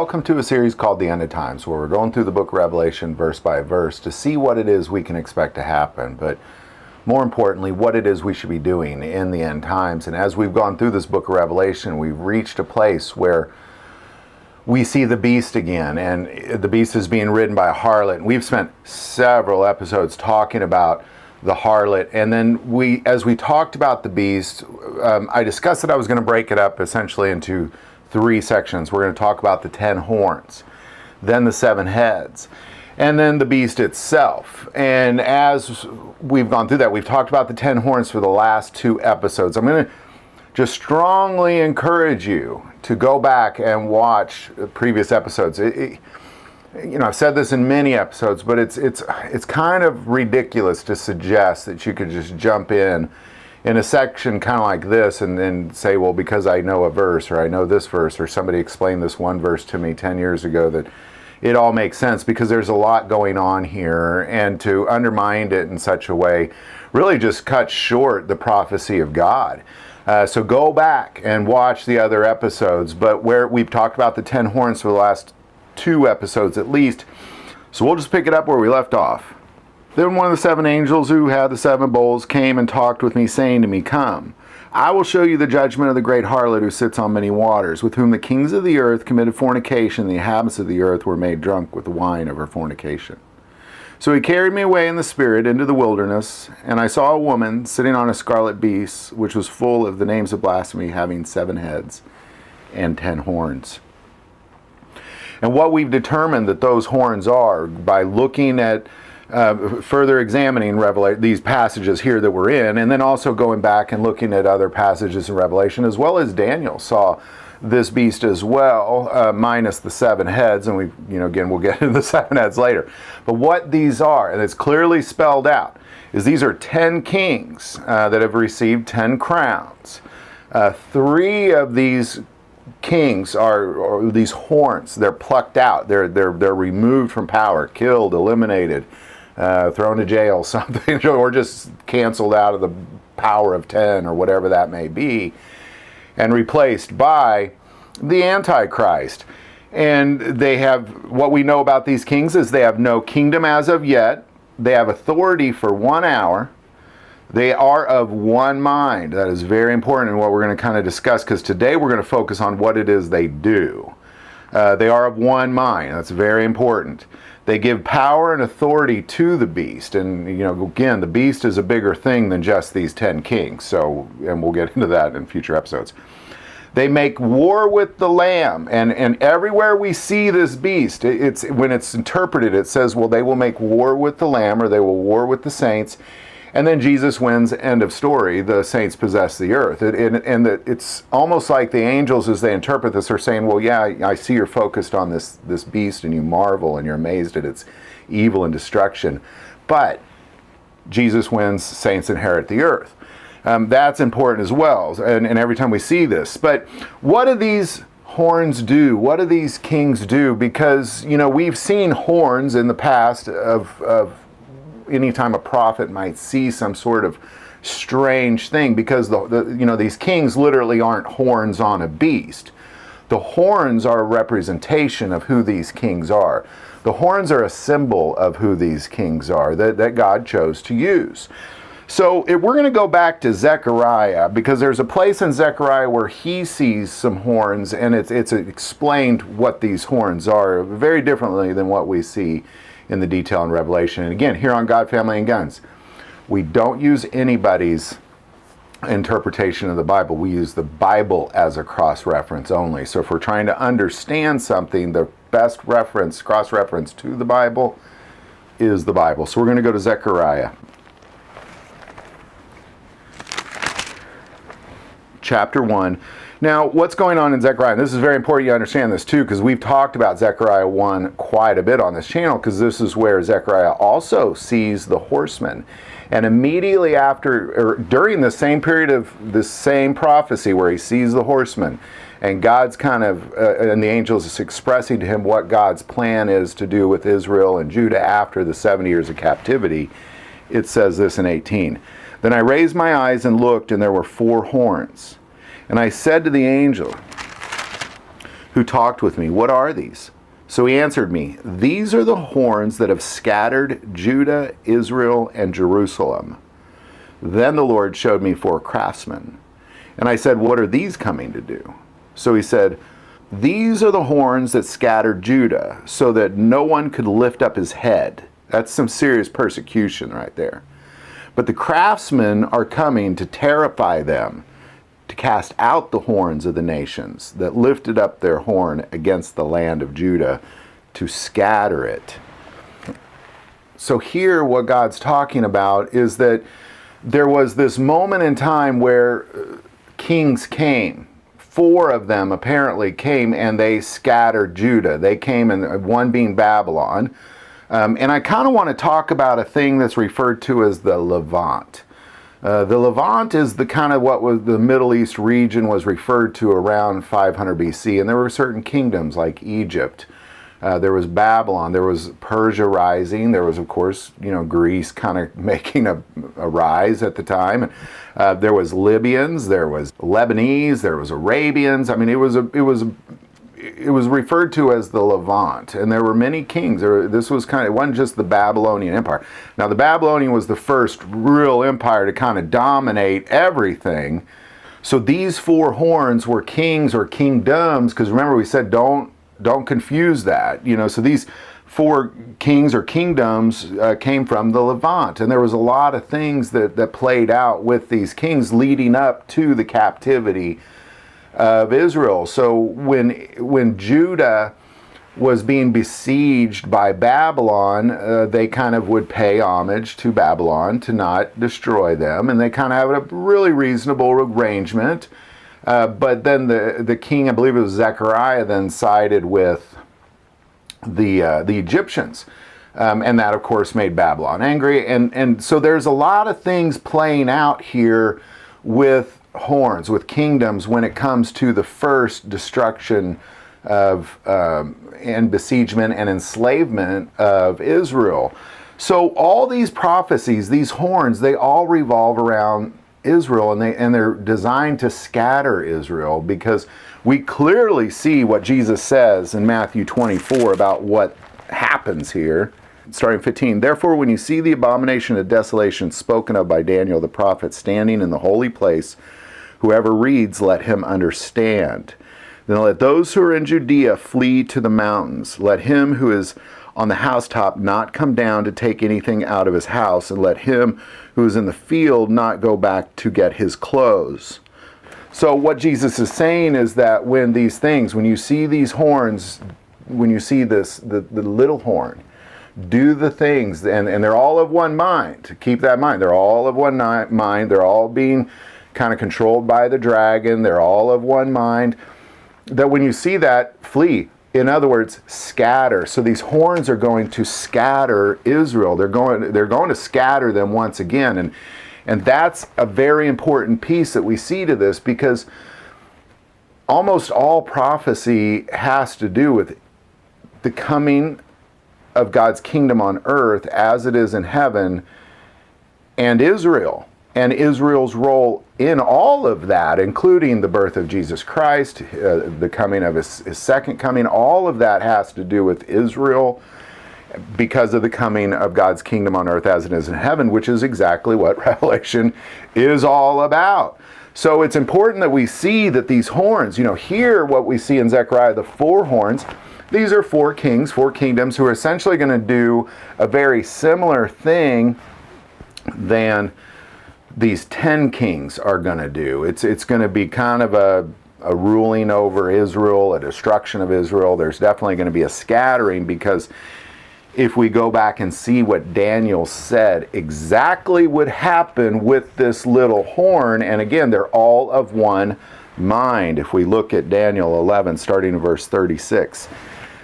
Welcome to a series called The End of Times, where we're going through the book of Revelation verse by verse to see what it is we can expect to happen, but more importantly, what it is we should be doing in the end times. And as we've gone through this book of Revelation, we've reached a place where we see the beast again, and the beast is being ridden by a harlot. And we've spent several episodes talking about the harlot, and then as we talked about the beast, I discussed that I was going to break it up essentially into three sections. We're going to talk about the 10 horns, then the 7 heads, and then the beast itself. And as we've gone through that, we've talked about the 10 horns for the last 2 episodes. I'm going to just strongly encourage you to go back and watch previous episodes. I've said this in many episodes, but it's kind of ridiculous to suggest that you could just jump in a section kind of like this and then say, well, because I know a verse, or I know this verse, or somebody explained this one verse to me 10 years ago, that it all makes sense, because there's a lot going on here, and to undermine it in such a way really just cuts short the prophecy of God. So go back and watch the other episodes, but where we've talked about the 10 horns for the last 2 episodes at least. So we'll just pick it up where we left off. Then one of the 7 angels who had the 7 bowls came and talked with me, saying to me, "Come, I will show you the judgment of the great harlot who sits on many waters, with whom the kings of the earth committed fornication, and the inhabitants of the earth were made drunk with the wine of her fornication." So he carried me away in the spirit into the wilderness, and I saw a woman sitting on a scarlet beast, which was full of the names of blasphemy, having 7 heads and 10 horns. And what we've determined that those horns are by looking at further examining these passages here that we're in, and then also going back and looking at other passages in Revelation, as well as Daniel saw this beast as well, minus the 7 heads, and again, we'll get into the 7 heads later. But what these are, and it's clearly spelled out, is these are 10 kings that have received 10 crowns. 3 of these kings are these horns. They're plucked out. They're removed from power, killed, eliminated, thrown to jail, something, or just canceled out of the power of 10 or whatever that may be, and replaced by the antichrist. And they have, what we know about these kings is they have no kingdom as of yet. They have authority for 1 hour. They are of one mind. That is very important in what we're going to kind of discuss, because today we're going to focus on what it is they do. They are of one mind. That's very important. They give power and authority to the beast. And, again, the beast is a bigger thing than just these 10 kings. And we'll get into that in future episodes. They make war with the Lamb. And everywhere we see this beast, when it's interpreted, it says, well, they will make war with the Lamb, or they will war with the saints. And then Jesus wins, end of story. The saints possess the earth. And it's almost like the angels, as they interpret this, are saying, well, yeah, I see you're focused on this beast, and you marvel, and you're amazed at its evil and destruction. But Jesus wins, saints inherit the earth. That's important as well, and every time we see this. But what do these horns do? What do these kings do? Because, we've seen horns in the past of anytime a prophet might see some sort of strange thing, because these kings literally aren't horns on a beast. The horns are a representation of who these kings are. The horns are a symbol of who these kings are that God chose to use. So we're going to go back to Zechariah, because there's a place in Zechariah where he sees some horns, and it's explained what these horns are very differently than what we see in the detail in Revelation. And again, here on God, Family, and Guns, we don't use anybody's interpretation of the Bible. We use the Bible as a cross-reference only. So if we're trying to understand something, the best reference, cross-reference to the Bible is the Bible. So we're going to go to Zechariah. Chapter 1. Now, what's going on in Zechariah? And this is very important you understand this too, because we've talked about Zechariah 1 quite a bit on this channel, because this is where Zechariah also sees the horsemen. And immediately after, or during the same period of this same prophecy where he sees the horsemen, and God's and the angels is expressing to him what God's plan is to do with Israel and Judah after the 70 years of captivity, it says this in 18. Then I raised my eyes and looked, and there were 4 horns. And I said to the angel, who talked with me, "What are these?" So he answered me, "These are the horns that have scattered Judah, Israel, and Jerusalem." Then the Lord showed me 4 craftsmen. And I said, "What are these coming to do?" So he said, "These are the horns that scattered Judah, so that no one could lift up his head." That's some serious persecution right there. "But the craftsmen are coming to terrify them, to cast out the horns of the nations that lifted up their horn against the land of Judah, to scatter it." So here what God's talking about is that there was this moment in time where kings came. 4 of them apparently came and they scattered Judah. They came, and one being Babylon. And I kind of want to talk about a thing that's referred to as the Levant. The Levant is the kind of what was the Middle East region was referred to around 500 BC. And there were certain kingdoms like Egypt. There was Babylon. There was Persia rising. There was, of course, Greece kind of making a rise at the time. There was Libyans. There was Lebanese. There was Arabians. I mean, it was referred to as the Levant, and there were many kings. This was it wasn't just the Babylonian Empire. Now, the Babylonian was the first real empire to kind of dominate everything. So these 4 horns were kings or kingdoms, because remember we said don't confuse that. So these 4 kings or kingdoms came from the Levant, and there was a lot of things that played out with these kings leading up to the captivity of Israel. So when Judah was being besieged by Babylon, they kind of would pay homage to Babylon to not destroy them, and they kind of had a really reasonable arrangement. But then the king, I believe it was Zechariah, then sided with the Egyptians. And that, of course, made Babylon angry. And so there's a lot of things playing out here with horns, with kingdoms, when it comes to the first destruction of and besiegement and enslavement of Israel. So all these prophecies, these horns, they all revolve around Israel, and they're designed to scatter Israel, because we clearly see what Jesus says in Matthew 24 about what happens here. Starting 15, "Therefore, when you see the abomination of desolation spoken of by Daniel the prophet standing in the holy place, whoever reads, let him understand. Then let those who are in Judea flee to the mountains. Let him who is on the housetop not come down to take anything out of his house, and let him who is in the field not go back to get his clothes." So what Jesus is saying is that when these things, when you see these horns, when you see this, the little horn, do the things, and they're all of one mind. Keep that in mind. They're all of one mind. They're all being kind of controlled by the dragon. They're all of one mind. That when you see that, flee. In other words, scatter. So these horns are going to scatter Israel. They're going to scatter them once again. And that's a very important piece that we see to this, because almost all prophecy has to do with the coming of God's kingdom on earth as it is in heaven, and Israel, and Israel's role in all of that, including the birth of Jesus Christ, the coming of his second coming. All of that has to do with Israel because of the coming of God's kingdom on earth as it is in heaven, which is exactly what Revelation is all about. So it's important that we see that these horns, here what we see in Zechariah, the 4 horns, these are 4 kings, 4 kingdoms who are essentially going to do a very similar thing than these 10 kings are going to do. It's going to be kind of a ruling over Israel, a destruction of Israel. There's definitely going to be a scattering, because if we go back and see what Daniel said exactly would happen with this little horn, and again, they're all of one mind. If we look at Daniel 11, starting in verse 36,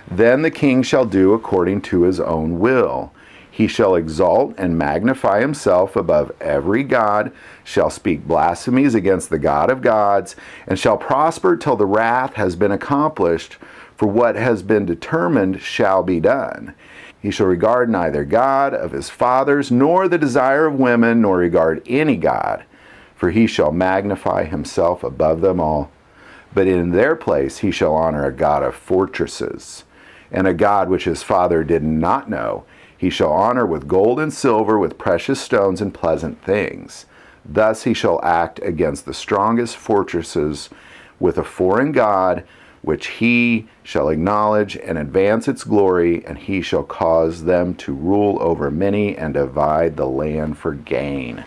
"Then the king shall do according to his own will. He shall exalt and magnify himself above every god, shall speak blasphemies against the God of gods, and shall prosper till the wrath has been accomplished, for what has been determined shall be done. He shall regard neither God of his fathers, nor the desire of women, nor regard any god, for he shall magnify himself above them all. But in their place he shall honor a god of fortresses, and a god which his father did not know. He shall honor with gold and silver, with precious stones and pleasant things. Thus he shall act against the strongest fortresses with a foreign god, which he shall acknowledge and advance its glory, and he shall cause them to rule over many and divide the land for gain.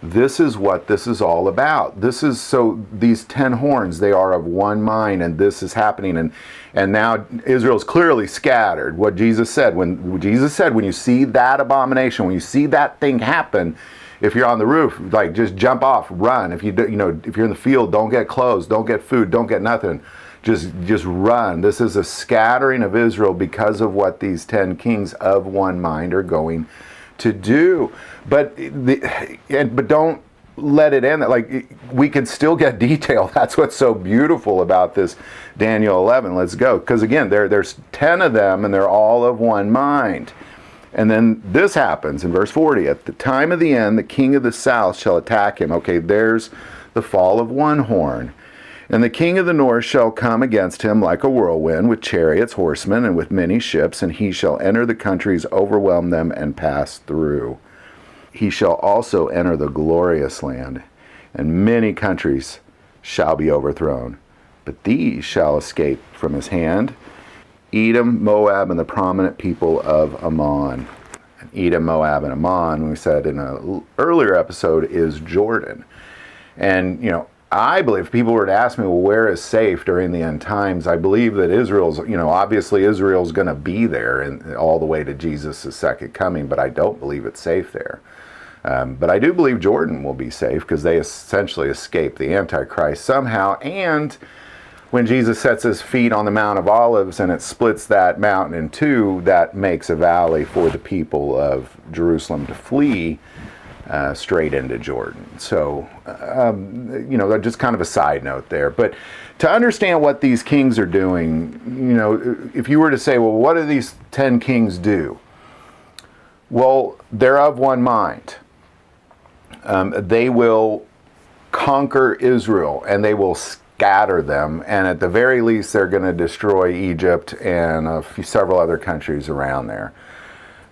This is what this is all about. This is, so these 10 horns, they are of one mind, and this is happening. And now Israel's clearly scattered. What Jesus said, when you see that abomination, when you see that thing happen, if you're on the roof, like, just jump off, run. If if you're in the field, don't get clothes, don't get food, don't get nothing. Just run. This is a scattering of Israel because of what these 10 kings of one mind are going to do. But don't let it end. Like, we can still get detail. That's what's so beautiful about this Daniel 11. Let's go. Because again, there's 10 of them, and they're all of one mind. And then this happens in verse 40. At the time of the end, the king of the south shall attack him. Okay, there's the fall of one horn. And the king of the north shall come against him like a whirlwind, with chariots, horsemen, and with many ships, and he shall enter the countries, overwhelm them, and pass through. He shall also enter the glorious land, and many countries shall be overthrown. But these shall escape from his hand: Edom, Moab, and the prominent people of Ammon. Edom, Moab, and Ammon, we said in an earlier episode, is Jordan. And, I believe, if people were to ask me, well, where is safe during the end times, I believe that Israel's, obviously Israel's going to be there and all the way to Jesus' second coming, but I don't believe it's safe there. But I do believe Jordan will be safe, because they essentially escaped the antichrist somehow. And when Jesus sets his feet on the Mount of Olives and it splits that mountain in two, that makes a valley for the people of Jerusalem to flee straight into Jordan. So, just kind of a side note there. But to understand what these kings are doing, if you were to say, well, what do these 10 kings do? Well, they're of one mind. They will conquer Israel, and they will scatter them, and at the very least they're going to destroy Egypt and several other countries around there,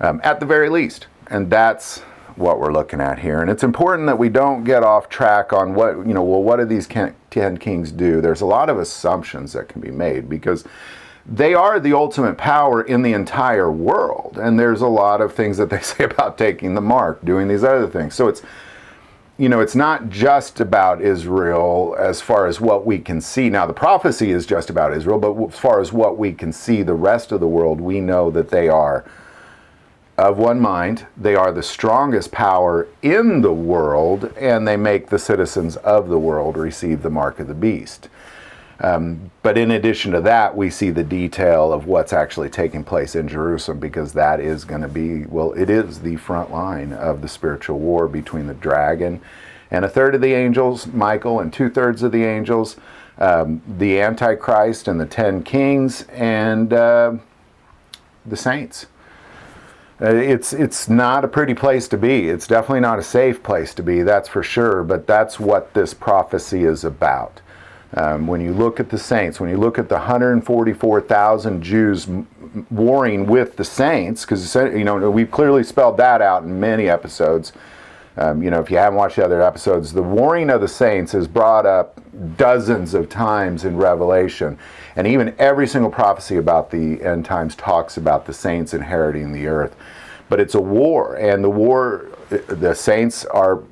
at the very least. And that's what we're looking at here. And it's important that we don't get off track on what do these 10 kings do. There's a lot of assumptions that can be made, because they are the ultimate power in the entire world, and there's a lot of things that they say about taking the mark, doing these other things. So it's not just about Israel as far as what we can see. Now, the prophecy is just about Israel, but as far as what we can see, the rest of the world, we know that they are of one mind. They are the strongest power in the world, and they make the citizens of the world receive the mark of the beast. But in addition to that, we see the detail of what's actually taking place in Jerusalem, because that is going to be, it is the front line of the spiritual war between the dragon and a third of the angels, Michael, and 2/3 of the angels, the antichrist and the 10 kings, and the saints. It's not a pretty place to be. It's definitely not a safe place to be, that's for sure, but that's what this prophecy is about. When you look at the saints, when you look at the 144,000 Jews warring with the saints, because we've clearly spelled that out in many episodes. If you haven't watched the other episodes, the warring of the saints is brought up dozens of times in Revelation, and even every single prophecy about the end times talks about the saints inheriting the earth. But it's a war, and the saints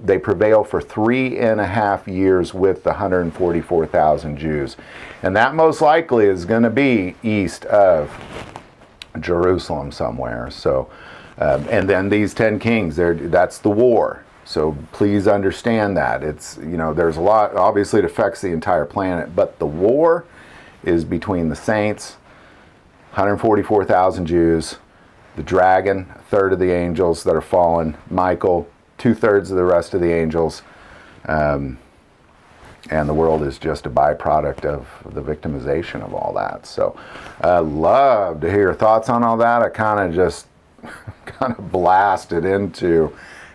they prevail for 3.5 years with the 144,000 Jews. And that most likely is going to be east of Jerusalem somewhere. So, and then these 10 kings, that's the war. So please understand that. There's a lot, obviously it affects the entire planet, but the war is between the saints, 144,000 Jews, the dragon, a third of the angels that are fallen, Michael, 2/3 of the rest of the angels, and the world is just a byproduct of the victimization of all that. So I'd love to hear your thoughts on all that. I kind of blasted into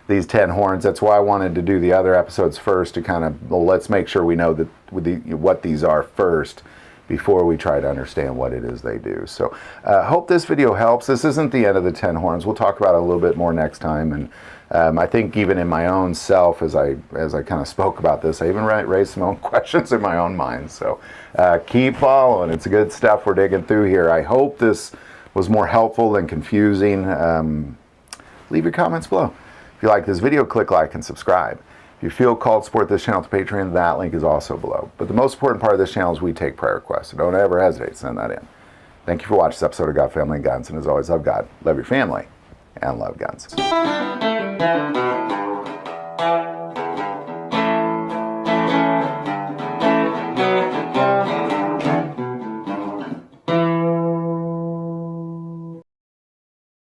these 10 horns. That's why I wanted to do the other episodes first, to kind of, well, let's make sure we know that what these are first before we try to understand what it is they do. So hope this video helps. This isn't the end of the 10 horns. We'll talk about it a little bit more next time. And I think even in my own self, as I kind of spoke about this, I even raised some own questions in my own mind. So keep following. It's good stuff we're digging through here. I hope this was more helpful than confusing. Leave your comments below. If you like this video, click like and subscribe. If you feel called to support this channel to Patreon, that link is also below. But the most important part of this channel is we take prayer requests, so don't ever hesitate to send that in. Thank you for watching this episode of God, Family, and Guns. And as always, love God, love your family, and love guns.